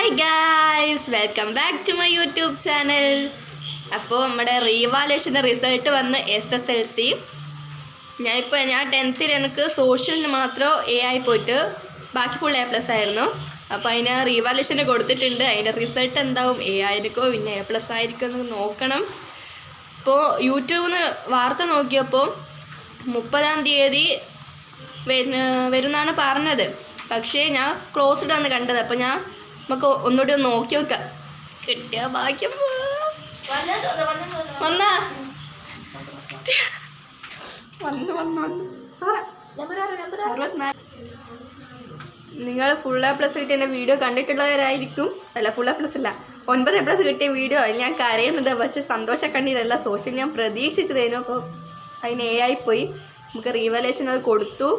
Hi guys, welcome back to my YouTube channel. അപ്പോൾ നമ്മുടെ റീവാലുവേഷൻ്റെ result വന്ന് SSLC. ഞാൻ 10th എനിക്ക് സോഷ്യലിന് മാത്രം A ആയി പോയിട്ട് ബാക്കി ഫുൾ A+ ആയിരുന്നു. അപ്പോൾ അതിന് റീവാലുവേഷന് കൊടുത്തിട്ടുണ്ട്. അതിൻ്റെ റിസൾട്ട് എന്താവും, A ആയിരിക്കോ പിന്നെ A+ ആയിരിക്കും എന്ന് നോക്കണം. ഇപ്പോൾ യൂട്യൂബിൽ നിന്ന് വാർത്ത നോക്കിയപ്പോൾ 30-ാം തീയതി വരുന്നാണ് പറഞ്ഞത്. പക്ഷേ ഞാൻ ക്ലോസ്ഡ് ആണ് കണ്ടത്. അപ്പോൾ നമുക്ക് ഒന്നുകൂടി ഒന്ന് നോക്കി നോക്കാം. കിട്ടിയ ഭാഗ്യം. നിങ്ങൾ ഫുൾ A+ കിട്ടിയ എൻ്റെ വീഡിയോ കണ്ടിട്ടുള്ളവരായിരിക്കും. അല്ല, ഫുൾ A+ അല്ല, 9 A+ കിട്ടിയ വീഡിയോ അതിൽ ഞാൻ കരയുന്നുണ്ട്. പക്ഷെ സന്തോഷം കണ്ണീരല്ല, സോഷ്യൽ ഞാൻ പ്രതീക്ഷിച്ചതായിരുന്നു. അപ്പോൾ അതിന് A ആയിപ്പോയി. നമുക്ക് റീവാലുവേഷൻ അത് കൊടുത്തു.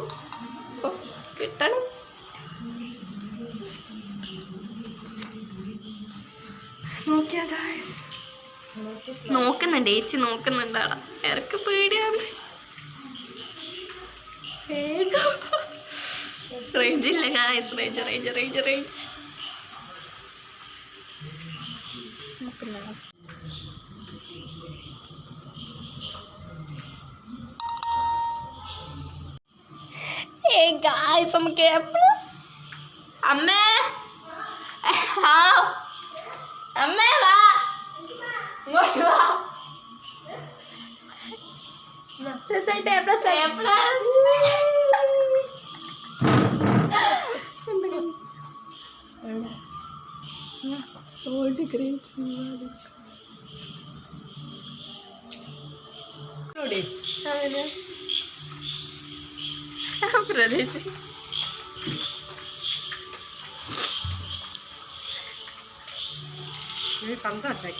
അപ്പോൾ കിട്ടണം. നോക്കിയാ ഗായ്സ്, നോക്കുന്നുണ്ട്, ഏച്ചി നോക്കുന്നുണ്ട്. അവിടെ ഇറക്ക് പേടിയാണ്. വേഗം റേഞ്ചില്ല ഗായ്സ്, റേഞ്ച് ഗായ്സ്, നമുക്ക് അമ്മേ അമ്മേ വാ, ഇങ്ങോട്ട് വാ. Result A+. പ്രദേശം സന്തോഷമായി.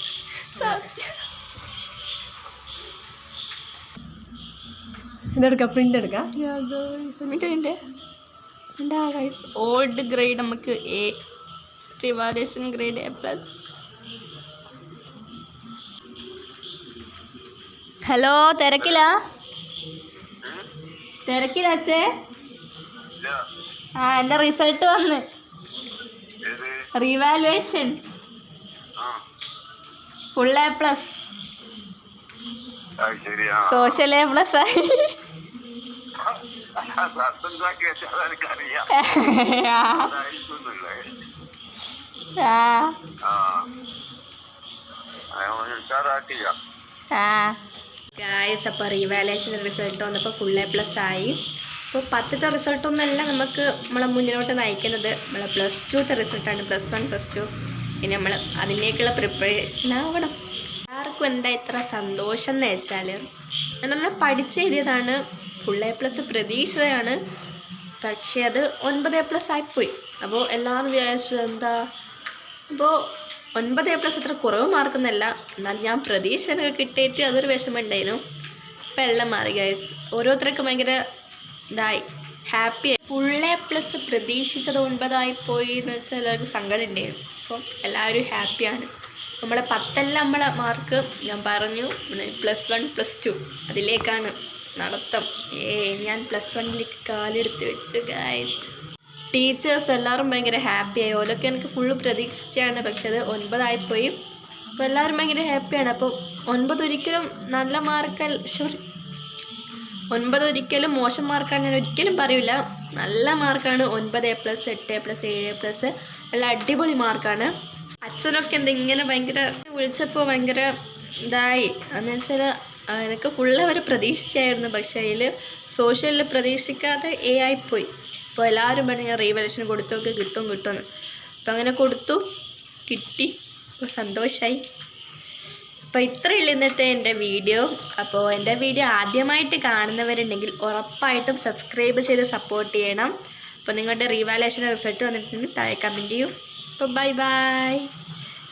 ഇതെടുക്കാം, പ്രിന്റ് എടുക്കാം. എന്താ ഗൈസ്, ഓൾഡ് ഗ്രേഡ് നമുക്ക് A, revaluation grade A+. Hello, തിരക്കിലാച്ചേ? എൻ്റെ റിസൾട്ട് വന്ന് revaluation full A+, social A+ ആയി. ഗായ്സ്, അപ്പോൾ റീവാലുവേഷൻ റിസൾട്ട് വന്നപ്പോൾ ഫുൾ A+ ആയി. അപ്പോൾ 10ത്തെ റിസൾട്ടൊന്നുമല്ല നമുക്ക് നമ്മളെ മുന്നോട്ട് നയിക്കുന്നത്. നമ്മളെ +2ത്തെ റിസൾട്ടാണ്. +1 +2. ഇനി നമ്മൾ അതിൻ്റെയൊക്കെയുള്ള പ്രിപ്പറേഷൻ ആവണം. ആർക്കും എന്താ ഇത്ര സന്തോഷം എന്ന് വെച്ചാൽ, നമ്മൾ പഠിച്ചെഴുതിയതാണ്, ഫുൾ A+ പ്രതീക്ഷിതയാണ്. പക്ഷേ അത് 9 A+ ആയിപ്പോയി. അപ്പോൾ എല്ലാവരും വിചാരിച്ചു എന്താ, അപ്പോൾ 9 A+ അത്ര കുറവ് മാർക്കൊന്നുമല്ല, എന്നാൽ ഞാൻ പ്രതീക്ഷിച്ചതൊക്കെ കിട്ടിയിട്ട് അതൊരു വിഷമം ഉണ്ടായിരുന്നു. ഇപ്പം എല്ലാം മാറി ഗൈസ്. ഓരോരുത്തർക്കും ഭയങ്കര ഇതായി, ഹാപ്പിയായി. ഫുൾ A+ പ്രതീക്ഷിച്ചത് 9 ആയിപ്പോയി എന്ന് വെച്ചാൽ എല്ലാവർക്കും സങ്കടം ഉണ്ടായിരുന്നു. അപ്പം എല്ലാവരും ഹാപ്പിയാണ്. നമ്മളെ 10 നമ്മളെ മാർക്ക് ഞാൻ പറഞ്ഞു, +1 +2 അതിലേക്കാണ് നടത്തം. ഞാൻ +1ലേക്ക് കാലെടുത്ത് വെച്ചു ഗായ്സ്. ടീച്ചേഴ്സ് എല്ലാവരും ഭയങ്കര ഹാപ്പിയായി. ഓലൊക്കെ എനിക്ക് ഫുള്ള് പ്രതീക്ഷിച്ചാണ്, പക്ഷെ അത് 9 ആയിപ്പോയി. അപ്പോൾ എല്ലാവരും ഭയങ്കര ഹാപ്പിയാണ്. അപ്പോൾ 9 ഒരിക്കലും നല്ല മാർക്കല്ല, 9 ഒരിക്കലും മോശം മാർക്കാണ് ഞാൻ ഒരിക്കലും പറയില്ല. നല്ല മാർക്കാണ്. 9 A+, 8 A+, 7 A+, എല്ലാം അടിപൊളി മാർക്കാണ്. അച്ഛനൊക്കെ ഇങ്ങനെ ഭയങ്കര വിളിച്ചപ്പോൾ ഭയങ്കര ഇതായി. എന്ന് വെച്ചാൽ എനിക്ക് ഫുള്ള് അവർ പ്രതീക്ഷിച്ചായിരുന്നു, പക്ഷേ അതിൽ സോഷ്യലിൽ പ്രതീക്ഷിക്കാതെ A ആയിപ്പോയി. അപ്പോൾ എല്ലാവരും പറഞ്ഞു ഞാൻ റീവാലുവേഷൻ കൊടുത്തൊക്കെ കിട്ടുമെന്ന്. അപ്പോൾ അങ്ങനെ കൊടുത്തു, കിട്ടി. അപ്പോൾ സന്തോഷമായി. അപ്പോൾ ഇത്രയുള്ള ഇന്നത്തെ എൻ്റെ വീഡിയോ. അപ്പോൾ എൻ്റെ വീഡിയോ ആദ്യമായിട്ട് കാണുന്നവരുണ്ടെങ്കിൽ ഉറപ്പായിട്ടും സബ്സ്ക്രൈബ് ചെയ്ത് സപ്പോർട്ട് ചെയ്യണം. അപ്പോൾ നിങ്ങളുടെ റീവാലുവേഷൻ റിസൾട്ട് വന്നിട്ടുണ്ടെങ്കിൽ താഴെ കമൻറ്റ് ചെയ്യും. അപ്പോൾ ബൈ.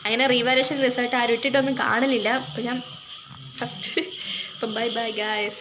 അങ്ങനെ റീവാലുവേഷൻ റിസൾട്ട് ആരും ഇട്ടിട്ടൊന്നും കാണില്ല. അപ്പോൾ ഞാൻ ഫസ്റ്റ്. അപ്പം ബൈ ഗായ്സ്.